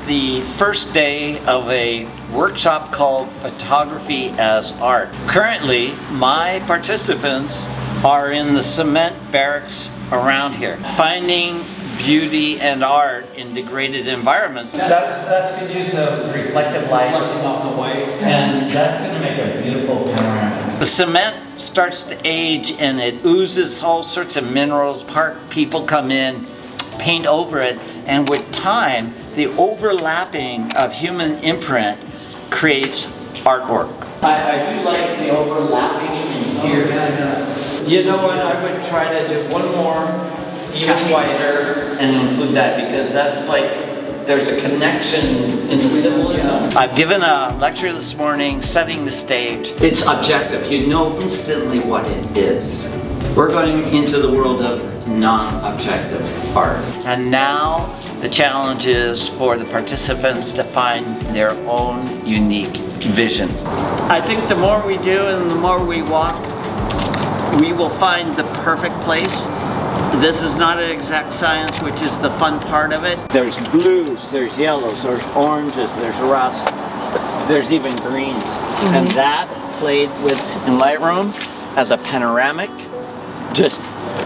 the first day of a workshop called Photography as Art. Currently, my participants are in the cement barracks around here, finding beauty and art in degraded environments. That's good use of reflective light reflecting off the white, and that's going to make a beautiful panorama. The cement starts to age and it oozes all sorts of minerals. People come in, paint over it, and with time, the overlapping of human imprint creates artwork. I do like the overlapping in here. You know what, I would try to do one more, even whiter, and include that, because that's like, there's a connection in the symbolism. I've given a lecture this morning, setting the stage. It's objective, you know instantly what it is. We're going into the world of non-objective art. And now the challenge is for the participants to find their own unique vision. I think the more we do and the more we walk, we will find the perfect place. This is not an exact science, which is the fun part of it. There's blues, there's yellows, there's oranges, there's rust, there's even greens. And that played with in Lightroom as a panoramic just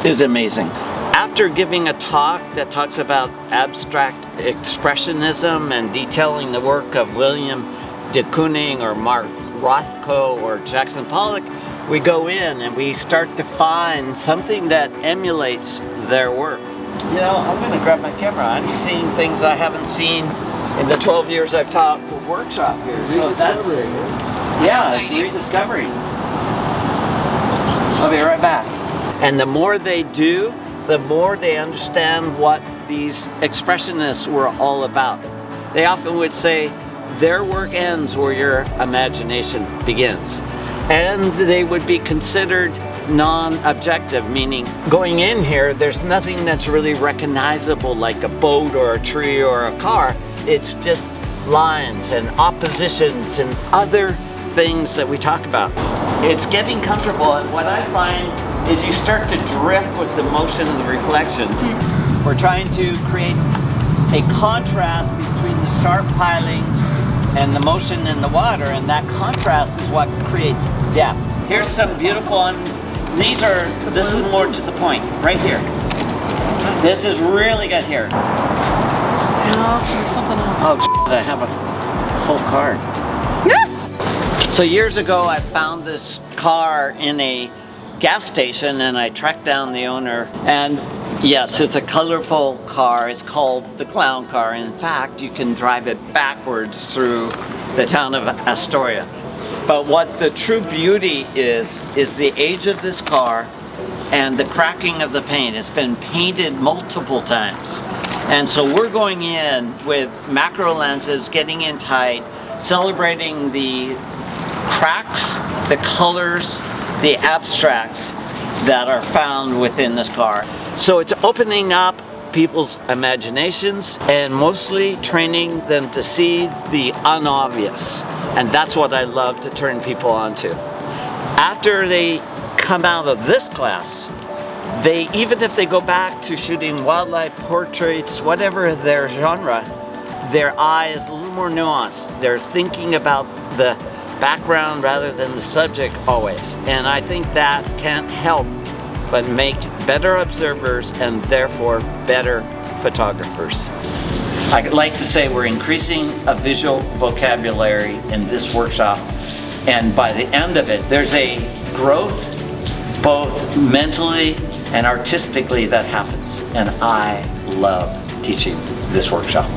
is amazing. After giving a talk that talks about abstract expressionism and detailing the work of William de Kooning or Mark Rothko or Jackson Pollock, we go in and we start to find something that emulates their work. You know, I'm going to grab my camera. I'm seeing things I haven't seen in the 12 years I've taught the workshop here. So that's, yeah, it's rediscovery. I'll be right back. And the more they do, the more they understand what these expressionists were all about. They often would say, their work ends where your imagination begins. And they would be considered non-objective, meaning going in here, there's nothing that's really recognizable like a boat or a tree or a car. It's just lines and oppositions and other things that we talk about. It's getting comfortable, and what I find is you start to drift with the motion of the reflections. We're trying to create a contrast between the sharp pilings and the motion in the water, and that contrast is what creates depth. Here's some beautiful, this is more to the point, right here. This is really good here. Oh, I have a full card. So years ago, I found this car in a gas station and I tracked down the owner, and yes, it's a colorful car. It's called the clown car. In fact, you can drive it backwards through the town of Astoria. But what the true beauty is the age of this car and the cracking of the paint. It's been painted multiple times. And so we're going in with macro lenses, getting in tight, celebrating the cracks, the colors, the abstracts that are found within this car. So it's opening up people's imaginations and mostly training them to see the unobvious. And that's what I love to turn people onto. After they come out of this class, even if they go back to shooting wildlife portraits, whatever their genre, their eye is a little more nuanced. They're thinking about the background rather than the subject always. And I think that can't help but make better observers and therefore better photographers. I'd like to say we're increasing a visual vocabulary in this workshop, and by the end of it, there's a growth both mentally and artistically that happens. And I love teaching this workshop.